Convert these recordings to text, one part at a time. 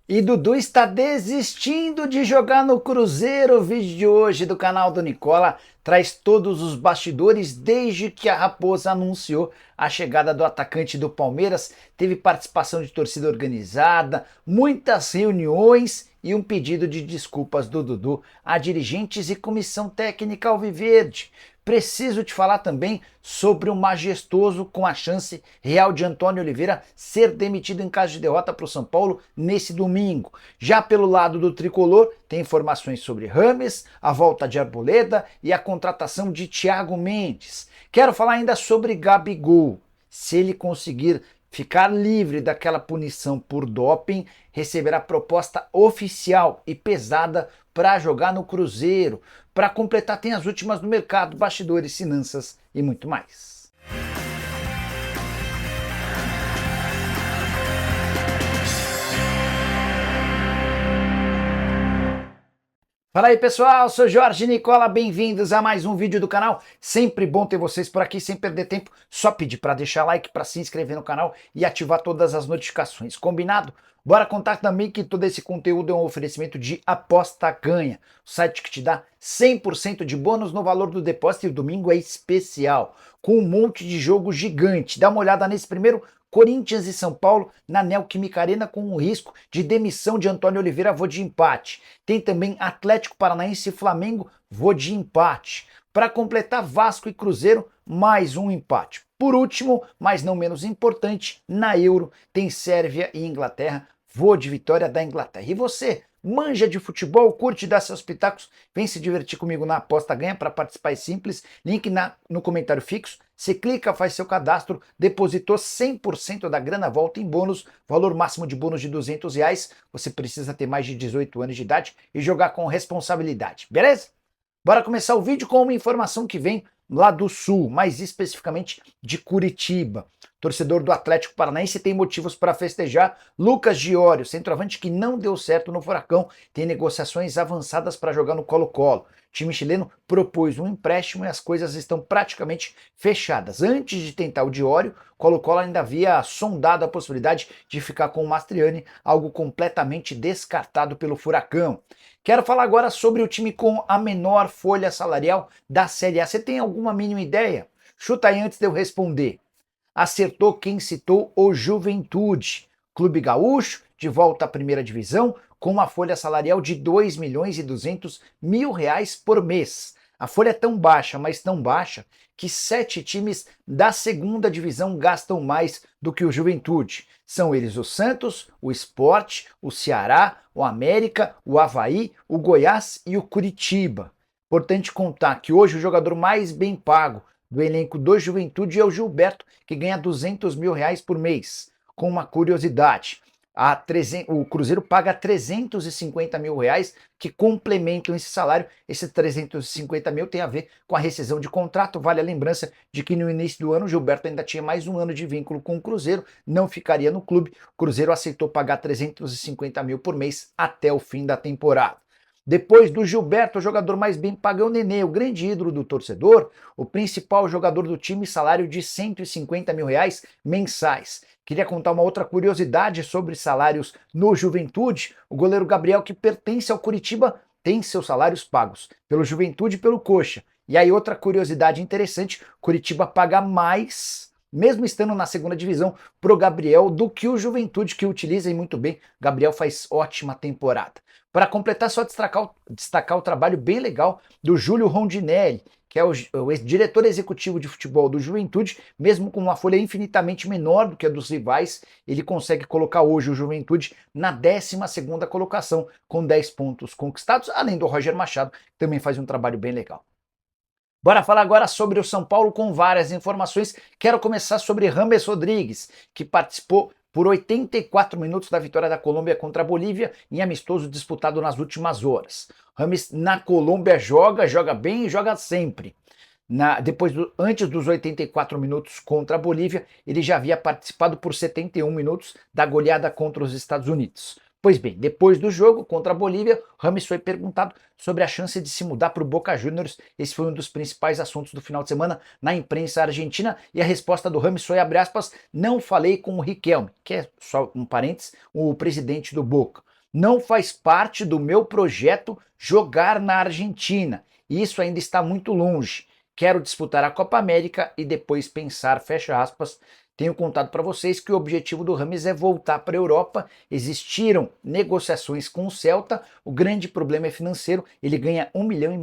E Dudu está desistindo de jogar no Cruzeiro. O vídeo de hoje do canal do Nicola traz todos os bastidores desde que a Raposa anunciou a chegada do atacante do Palmeiras. Teve participação de torcida organizada, muitas reuniões e um pedido de desculpas do Dudu a dirigentes e comissão técnica alviverde. Preciso te falar também sobre o majestoso com a chance real de Antônio Oliveira ser demitido em caso de derrota para o São Paulo nesse domingo. Já pelo lado do tricolor, tem informações sobre Rames, a volta de Arboleda e a contratação de Thiago Mendes. Quero falar ainda sobre Gabigol. Se ele conseguir ficar livre daquela punição por doping, receberá proposta oficial e pesada para jogar no Cruzeiro. Para completar, tem as últimas do mercado, bastidores, finanças e muito mais. Fala aí pessoal, sou Jorge Nicola, bem-vindos a mais um vídeo do canal. Sempre bom ter vocês por aqui, sem perder tempo. Só pedir para deixar like, para se inscrever no canal e ativar todas as notificações. Combinado? Bora contar também que todo esse conteúdo é um oferecimento de Aposta Ganha, o site que te dá 100% de bônus no valor do depósito, e o domingo é especial, com um monte de jogo gigante. Dá uma olhada nesse primeiro: Corinthians e São Paulo na Neoquímica Arena, com o risco de demissão de Antônio Oliveira, vou de empate. Tem também Atlético Paranaense e Flamengo, vou de empate. Para completar, Vasco e Cruzeiro, mais um empate. Por último, mas não menos importante, na Euro tem Sérvia e Inglaterra, vou de vitória da Inglaterra. E você, manja de futebol, curte dar seus pitacos? Vem se divertir comigo na Aposta Ganha. Para participar é simples, link no comentário fixo. Você clica, faz seu cadastro, depositou 100% da grana, volta em bônus, valor máximo de bônus de R$ 200. Você precisa ter mais de 18 anos de idade e jogar com responsabilidade, beleza? Bora começar o vídeo com uma informação que vem lá do Sul, mais especificamente de Curitiba. Torcedor do Atlético Paranaense tem motivos para festejar. Lucas Giório, centroavante que não deu certo no Furacão, tem negociações avançadas para jogar no Colo-Colo. O time chileno propôs um empréstimo e as coisas estão praticamente fechadas. Antes de tentar o Diório, Colo-Colo ainda havia sondado a possibilidade de ficar com o Mastriani, algo completamente descartado pelo Furacão. Quero falar agora sobre o time com a menor folha salarial da Série A. Você tem alguma mínima ideia? Chuta aí antes de eu responder. Acertou quem citou o Juventude. Clube gaúcho, de volta à primeira divisão, com uma folha salarial de R$ 2.200.000 por mês. A folha é tão baixa, mas tão baixa, que 7 times da segunda divisão gastam mais do que o Juventude. São eles o Santos, o Sport, o Ceará, o América, o Avaí, o Goiás e o Curitiba. Importante contar que hoje o jogador mais bem pago do elenco do Juventude é o Gilberto, que ganha R$ 200.000 por mês. Com uma curiosidade, o Cruzeiro paga R$ 350.000 que complementam esse salário. Esse 350 mil tem a ver com a rescisão de contrato. Vale a lembrança de que no início do ano o Gilberto ainda tinha mais um ano de vínculo com o Cruzeiro, não ficaria no clube. O Cruzeiro aceitou pagar 350 mil por mês até o fim da temporada. Depois do Gilberto, o jogador mais bem pago é o Nenê, o grande ídolo do torcedor, o principal jogador do time, salário de R$ 150.000 mensais. Queria contar uma outra curiosidade sobre salários no Juventude. O goleiro Gabriel, que pertence ao Curitiba, tem seus salários pagos pelo Juventude e pelo Coxa. E aí outra curiosidade interessante, Curitiba paga mais, mesmo estando na segunda divisão, pro Gabriel do que o Juventude, que utiliza muito bem. Gabriel faz ótima temporada. Para completar, só destacar o trabalho bem legal do Júlio Rondinelli, que é o diretor executivo de futebol do Juventude. Mesmo com uma folha infinitamente menor do que a dos rivais, ele consegue colocar hoje o Juventude na 12ª colocação, com 10 pontos conquistados, além do Roger Machado, que também faz um trabalho bem legal. Bora falar agora sobre o São Paulo com várias informações. Quero começar sobre James Rodrigues, que participou por 84 minutos da vitória da Colômbia contra a Bolívia em amistoso disputado nas últimas horas. James na Colômbia joga bem e joga sempre. Antes dos 84 minutos contra a Bolívia, ele já havia participado por 71 minutos da goleada contra os Estados Unidos. Pois bem, depois do jogo contra a Bolívia, James foi perguntado sobre a chance de se mudar para o Boca Juniors. Esse foi um dos principais assuntos do final de semana na imprensa argentina, e a resposta do James foi, abre aspas, não falei com o Riquelme, que é, só um parênteses, o presidente do Boca. Não faz parte do meu projeto jogar na Argentina. E isso ainda está muito longe. Quero disputar a Copa América e depois pensar, fecha aspas. Tenho contado para vocês que o objetivo do Rames é voltar para a Europa. Existiram negociações com o Celta. O grande problema é financeiro. Ele ganha R$ 1,5 milhão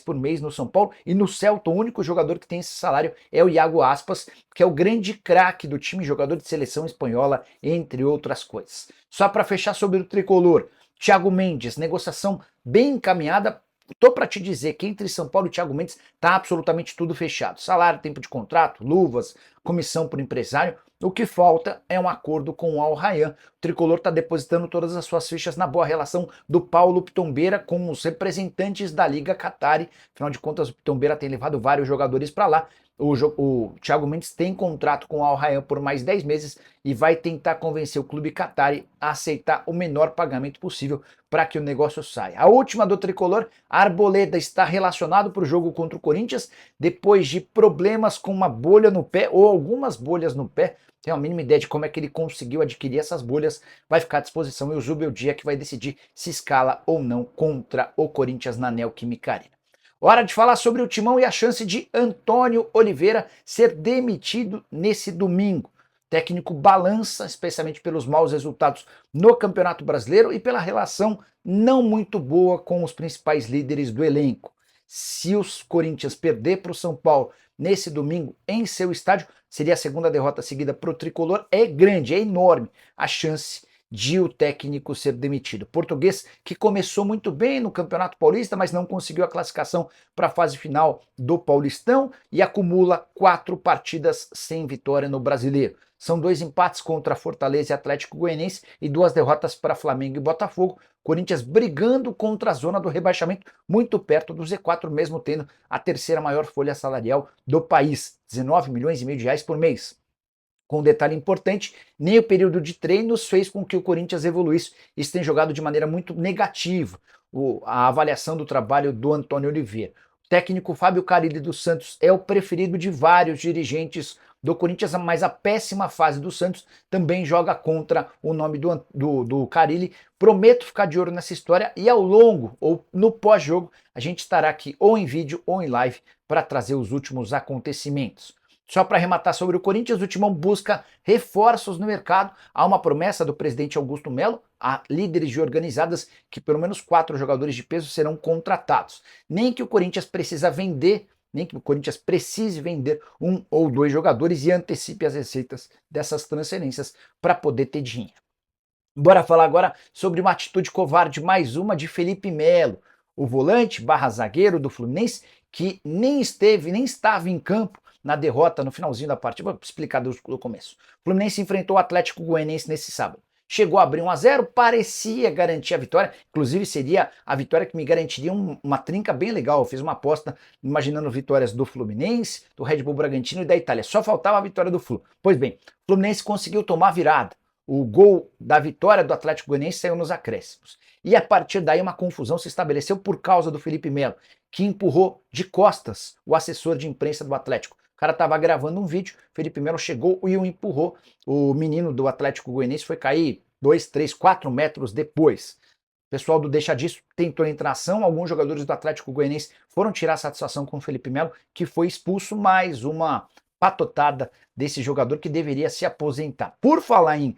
por mês no São Paulo. E no Celta, o único jogador que tem esse salário é o Iago Aspas, que é o grande craque do time, jogador de seleção espanhola, entre outras coisas. Só para fechar sobre o tricolor, Thiago Mendes, negociação bem encaminhada. Tô para te dizer que entre São Paulo e Thiago Mendes tá absolutamente tudo fechado. Salário, tempo de contrato, luvas, comissão por empresário. O que falta é um acordo com o Al Rayyan. O tricolor está depositando todas as suas fichas na boa relação do Paulo Pitombeira com os representantes da Liga Qatari. Afinal de contas, o Pitombeira tem levado vários jogadores para lá. O Thiago Mendes tem contrato com o Al Rayyan por mais 10 meses e vai tentar convencer o clube Qatari a aceitar o menor pagamento possível para que o negócio saia. A última do tricolor, Arboleda está relacionado para o jogo contra o Corinthians depois de problemas com uma bolha no pé ou algumas bolhas no pé. Tem a mínima ideia de como é que ele conseguiu adquirir essas bolhas, vai ficar à disposição e o Zubeldia que vai decidir se escala ou não contra o Corinthians na Neoquímica Arena. Hora de falar sobre o Timão e a chance de Antônio Oliveira ser demitido nesse domingo. O técnico balança, especialmente pelos maus resultados no Campeonato Brasileiro e pela relação não muito boa com os principais líderes do elenco. Se os Corinthians perder para o São Paulo nesse domingo em seu estádio, seria a segunda derrota seguida para o Tricolor. É grande, é enorme a chance de o técnico ser demitido. Português que começou muito bem no Campeonato Paulista, mas não conseguiu a classificação para a fase final do Paulistão e acumula 4 partidas sem vitória no Brasileiro. São 2 empates contra Fortaleza e Atlético Goianiense e 2 derrotas para Flamengo e Botafogo. Corinthians brigando contra a zona do rebaixamento, muito perto do Z4, mesmo tendo a terceira maior folha salarial do país, R$ 19,5 milhões por mês. Com um detalhe importante, nem o período de treinos fez com que o Corinthians evoluísse. Isso tem jogado de maneira muito negativa a avaliação do trabalho do Antônio Oliveira. O técnico Fábio Carille dos Santos é o preferido de vários dirigentes do Corinthians, mas a péssima fase do Santos também joga contra o nome do Carille. Prometo ficar de olho nessa história e ao longo ou no pós-jogo a gente estará aqui ou em vídeo ou em live para trazer os últimos acontecimentos. Só para arrematar sobre o Corinthians, o Timão busca reforços no mercado. Há uma promessa do presidente Augusto Melo a líderes de organizadas que pelo menos 4 jogadores de peso serão contratados. Nem que o Corinthians precise vender 1 ou 2 jogadores e antecipe as receitas dessas transferências para poder ter dinheiro. Bora falar agora sobre uma atitude covarde, mais uma de Felipe Melo, o volante / zagueiro do Fluminense, que nem estava em campo na derrota no finalzinho da partida. Vou explicar do começo. O Fluminense enfrentou o Atlético Goianiense nesse sábado. Chegou a abrir 1-0, parecia garantir a vitória, inclusive seria a vitória que me garantiria uma trinca bem legal. Eu fiz uma aposta imaginando vitórias do Fluminense, do Red Bull Bragantino e da Itália. Só faltava a vitória do Flu. Pois bem, o Fluminense conseguiu tomar a virada. O gol da vitória do Atlético Goianiense saiu nos acréscimos. E a partir daí uma confusão se estabeleceu por causa do Felipe Melo, que empurrou de costas o assessor de imprensa do Atlético. O cara estava gravando um vídeo, Felipe Melo chegou e o empurrou. O menino do Atlético Goianiense foi cair 2, 3, 4 metros depois. O pessoal do Deixa Disso tentou entrar em ação, alguns jogadores do Atlético Goianiense foram tirar satisfação com o Felipe Melo, que foi expulso. Mais uma patotada desse jogador que deveria se aposentar. Por falar em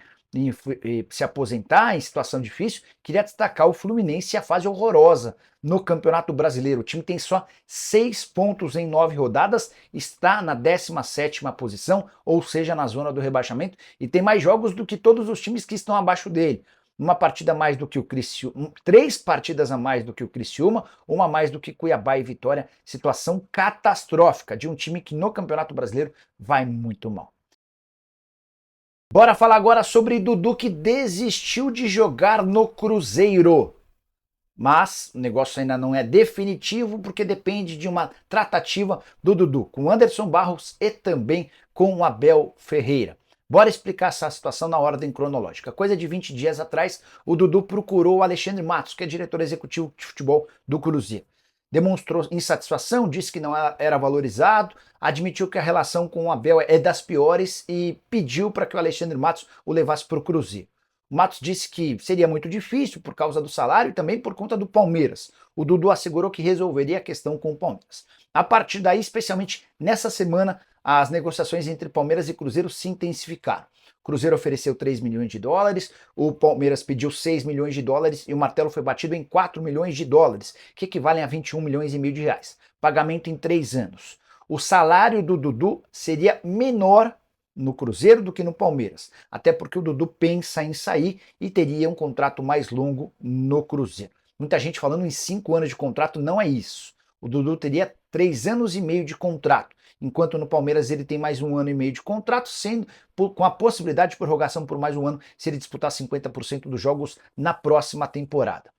se aposentar em situação difícil, queria destacar o Fluminense e a fase horrorosa no Campeonato Brasileiro. O time tem só 6 pontos em 9 rodadas, está na 17ª posição, ou seja, na zona do rebaixamento, e tem mais jogos do que todos os times que estão abaixo dele. Uma partida a mais do que o Criciúma, 3 partidas a mais do que o Criciúma, uma a mais do que Cuiabá e Vitória. Situação catastrófica de um time que no Campeonato Brasileiro vai muito mal. Bora falar agora sobre Dudu, que desistiu de jogar no Cruzeiro. Mas o negócio ainda não é definitivo, porque depende de uma tratativa do Dudu com Anderson Barros e também com o Abel Ferreira. Bora explicar essa situação na ordem cronológica. Coisa de 20 dias atrás, o Dudu procurou o Alexandre Matos, que é diretor executivo de futebol do Cruzeiro. Demonstrou insatisfação, disse que não era valorizado, admitiu que a relação com o Abel é das piores e pediu para que o Alexandre Matos o levasse para o Cruzeiro. O Matos disse que seria muito difícil por causa do salário e também por conta do Palmeiras. O Dudu assegurou que resolveria a questão com o Palmeiras. A partir daí, especialmente nessa semana, as negociações entre Palmeiras e Cruzeiro se intensificaram. O Cruzeiro ofereceu 3 milhões de dólares, o Palmeiras pediu 6 milhões de dólares e o martelo foi batido em 4 milhões de dólares, que equivalem a 21 milhões e meio de reais. Pagamento em 3 anos. O salário do Dudu seria menor no Cruzeiro do que no Palmeiras, até porque o Dudu pensa em sair e teria um contrato mais longo no Cruzeiro. Muita gente falando em 5 anos de contrato, não é isso. O Dudu teria 3 anos e meio de contrato, enquanto no Palmeiras ele tem mais 1 ano e meio de contrato, sendo com a possibilidade de prorrogação por mais 1 ano se ele disputar 50% dos jogos na próxima temporada.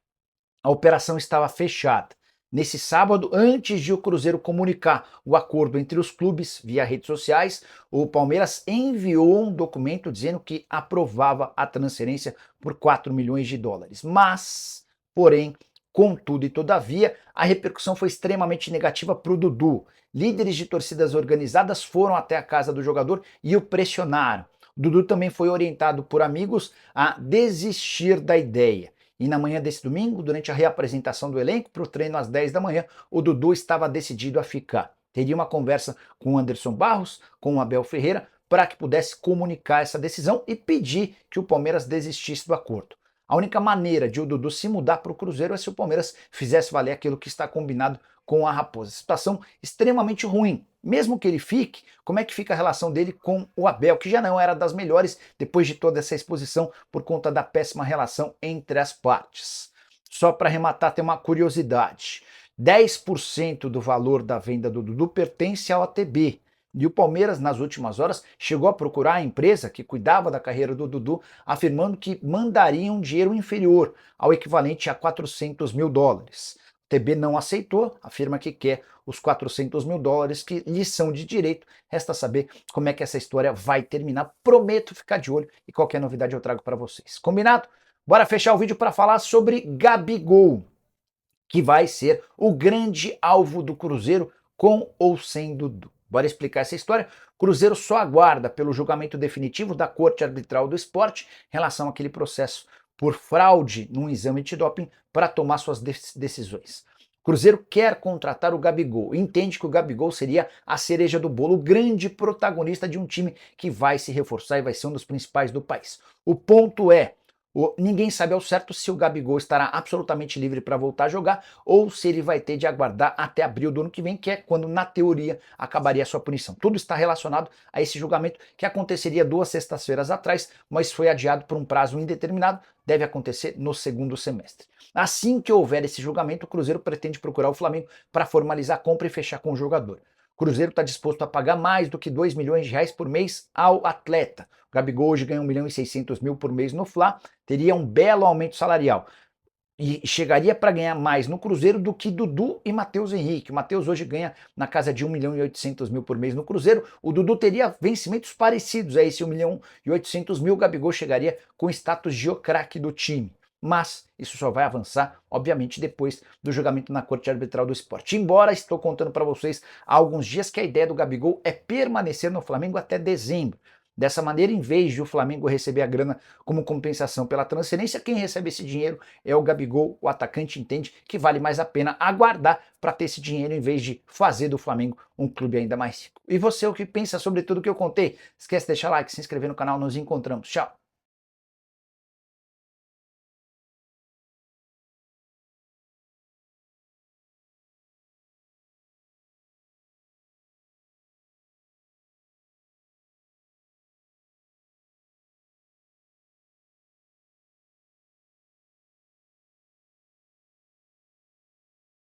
A operação estava fechada. Nesse sábado, antes de o Cruzeiro comunicar o acordo entre os clubes via redes sociais, o Palmeiras enviou um documento dizendo que aprovava a transferência por 4 milhões de dólares. Mas, porém, contudo e todavia, a repercussão foi extremamente negativa para o Dudu. Líderes de torcidas organizadas foram até a casa do jogador e o pressionaram. O Dudu também foi orientado por amigos a desistir da ideia. E na manhã desse domingo, durante a reapresentação do elenco para o treino às 10 da manhã, o Dudu estava decidido a ficar. Teria uma conversa com o Anderson Barros, com o Abel Ferreira, para que pudesse comunicar essa decisão e pedir que o Palmeiras desistisse do acordo. A única maneira de o Dudu se mudar para o Cruzeiro é se o Palmeiras fizesse valer aquilo que está combinado com a Raposa. Situação extremamente ruim. Mesmo que ele fique, como é que fica a relação dele com o Abel, que já não era das melhores depois de toda essa exposição por conta da péssima relação entre as partes. Só para arrematar, tem uma curiosidade. 10% do valor da venda do Dudu pertence ao ATB. E o Palmeiras, nas últimas horas, chegou a procurar a empresa que cuidava da carreira do Dudu, afirmando que mandaria um dinheiro inferior, ao equivalente a 400 mil dólares. O TB não aceitou, afirma que quer os 400 mil dólares que lhe são de direito. Resta saber como é que essa história vai terminar. Prometo ficar de olho e qualquer novidade eu trago para vocês. Combinado? Bora fechar o vídeo para falar sobre Gabigol, que vai ser o grande alvo do Cruzeiro com ou sem Dudu. Bora explicar essa história. O Cruzeiro só aguarda pelo julgamento definitivo da Corte Arbitral do Esporte em relação àquele processo por fraude num exame de doping para tomar suas decisões. O Cruzeiro quer contratar o Gabigol, entende que o Gabigol seria a cereja do bolo, o grande protagonista de um time que vai se reforçar e vai ser um dos principais do país. O ponto é, ninguém sabe ao certo se o Gabigol estará absolutamente livre para voltar a jogar ou se ele vai ter de aguardar até abril do ano que vem, que é quando, na teoria, acabaria a sua punição. Tudo está relacionado a esse julgamento que aconteceria 2 sextas-feiras atrás, mas foi adiado por um prazo indeterminado, deve acontecer no segundo semestre. Assim que houver esse julgamento, o Cruzeiro pretende procurar o Flamengo para formalizar a compra e fechar com o jogador. O Cruzeiro está disposto a pagar mais do que 2 milhões de reais por mês ao atleta. O Gabigol hoje ganha 1 milhão e 600 mil por mês no Fla, teria um belo aumento salarial. E chegaria para ganhar mais no Cruzeiro do que Dudu e Matheus Henrique. O Matheus hoje ganha na casa de 1 milhão e 800 mil por mês no Cruzeiro. O Dudu teria vencimentos parecidos a esse 1 milhão e 800 mil. O Gabigol chegaria com status de craque do time. Mas isso só vai avançar, obviamente, depois do julgamento na Corte Arbitral do Esporte. Embora estou contando para vocês há alguns dias que a ideia do Gabigol é permanecer no Flamengo até dezembro. Dessa maneira, em vez de o Flamengo receber a grana como compensação pela transferência, quem recebe esse dinheiro é o Gabigol. O atacante entende que vale mais a pena aguardar para ter esse dinheiro em vez de fazer do Flamengo um clube ainda mais rico. E você, o que pensa sobre tudo que eu contei? Esquece de deixar like, se inscrever no canal, nos encontramos. Tchau!